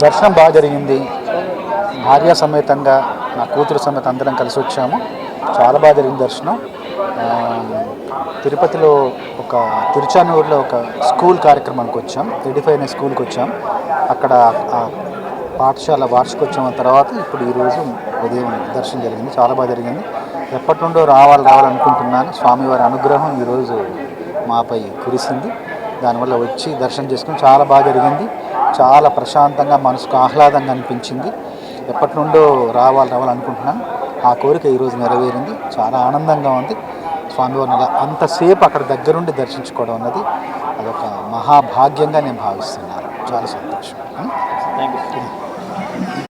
దర్శనం బాగా జరిగింది. భార్య సమేతంగా నా కూతురు సమేత అందరం కలిసి వచ్చాము. చాలా బాగా జరిగింది దర్శనం. తిరుపతిలో ఒక తిరుచానూరులో ఒక స్కూల్ కార్యక్రమానికి వచ్చాం. ఎడిఫై అనే స్కూల్కి వచ్చాం. అక్కడ పాఠశాల వార్షికోత్సవం తర్వాత ఇప్పుడు ఈరోజు ఉదయం దర్శనం జరిగింది. చాలా బాగా జరిగింది. ఎప్పటి నుండో రావాలనుకుంటున్నాను. స్వామివారి అనుగ్రహం ఈరోజు మాపై కురిసింది. దానివల్ల వచ్చి దర్శనం చేసుకుని చాలా బాగా జరిగింది. చాలా ప్రశాంతంగా మనసుకు ఆహ్లాదంగా అనిపించింది. ఎప్పటి నుండో రావాలనుకుంటున్నాను. ఆ కోరిక ఈరోజు నెరవేరింది. చాలా ఆనందంగా ఉంది. స్వామివారిని అలా అంతసేపు అక్కడ దగ్గరుండి దర్శించుకోవడం అన్నది అదొక మహాభాగ్యంగా నేను భావిస్తున్నాను. చాలా సంతోషం. Thank you.